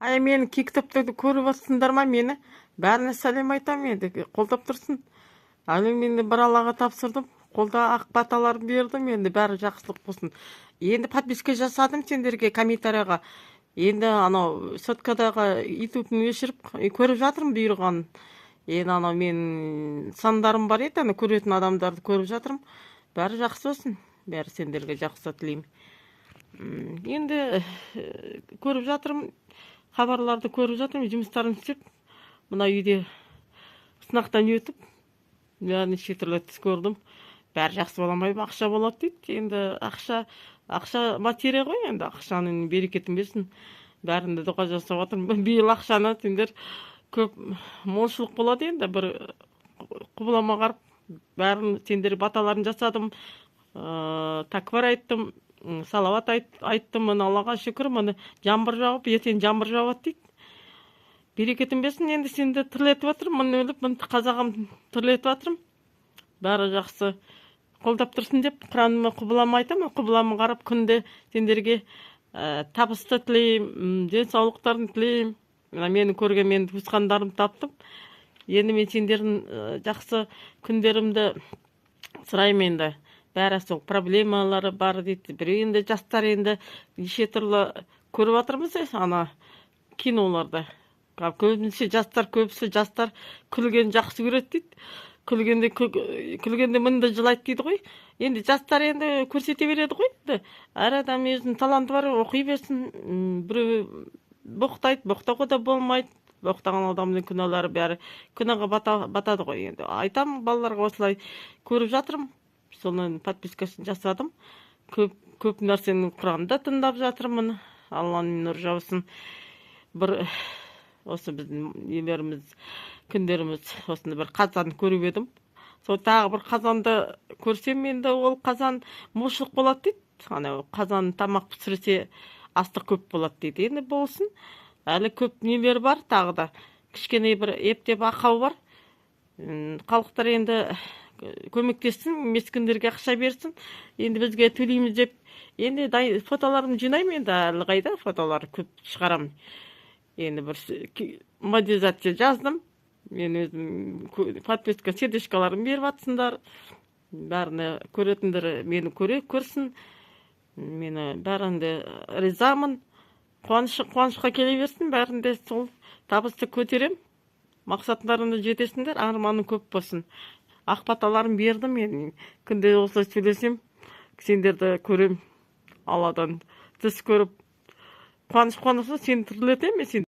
Ай, мені кей кітаптарды көріп жатсыңдар ма мені? Бәріне сәлем айтам енді, қолдап тұрсын. Әлі мен бір Аллаға тапсырдым. Қолда ақ баталар бердім, енді бәрі жақсылық болсын. Енді подписка жасадым сендерге комментарияға. Енді анау соткадағы ютубын өшіріп көріп жатырмын бұйырғанын. Енді анау мен сандарым бар еді, ана көретін адамдарды көріп жатырмын. Бәрі жақсы болсын. Бәрі сендерге жақсы тілеймін. Енді көріп жатырмын, хабарларды көріп жатырмын, жұмыстарын істеп, мына үйде сынақтан өтіп, неше түрлі түс көрдім. Бәрі жақсы бола ма, ақша болады дейді. Енді ақша материя ғой, енді ақшаның берекетін берсін. Бәрінде дұға жасап жатырмын. Биыл ақшаны сендер көп молшылық болады енді, бір құбылама қарып, бәрін сендер баталарын жасадым, такбар айттым, салават айттым, міне Аллаға шүкір, міне жаңбыр жауып, ертең жаңбыр жауады дейді. Берекетін берсін, енді сенді тірлетіп жатырмын, міне өліп, міне қазағым тірлетіп жатырмын. Бәрі жақсы қолдап тұрсын деп, құраныма құбылама айтам, құбылама қарап күнде сендерге табысты тілеймін, денсаулықтарын тілеймін. Мені көрген мен туысқандарым таптым. Енді мен сендердің жақсы күндерімді сұраймын енді. Бәрі сол проблемалары бар дейді. Біреу енді жастар енді неше түрлі көріп жатырмыз ана киноларда. Көбінесе көбісі жастар күлген жақсы көреді дейді. Күлгенде мінді жылайды дейді ғой. Енді жастар енді көрсете береді ғой. Әр адам өзінің таланты бар, оқи берсін. Біреу боқтайды, боқтауға да болмайды. Боқтаған адамның күнәлары бәрі күнәға батады ғой. Енді айтам балаларға осылай көріп жатырмын. Соның подпискасын жасадым. Көп нәрсенің құранында тыңдап жатырмын. Алланың нұры жаусын. Бір осы біздің нелеріміз, күндеріміз, осында бір қазан көріп едім. Сол тағы бір қазанды көрсем, енді ол қазан молшылық болады дейді. Анау қазан тамақ пісірсе астық көп болады дейді. Енді болсын. Әлі көп нелер бар, тағы да кішкене бір ептеп ақау бар. Халықтар енді көмектесін, мескіндерге ақша берсін. Енді бізге төлейміз деп, енді фотоларымды жинаймын, енді әлі қайда фотолар көп шығарамын. Енді бір модизация жаздым. Мен өзім подписка сердечкаларын беріп атсындар. Бәріне көретіндер мені көрсін. Мені бәрінде ризамын. Қуанышқа келе берсін, бәрінде сол табысты көтерем. Мақсаттарына жетесіңдер, арманың көп болсын. Ақ баталарын бердім, мен күнде осылай сөйлесем, сендерді көрем, Алладан түс көріп, қуаныш сені тірлетем,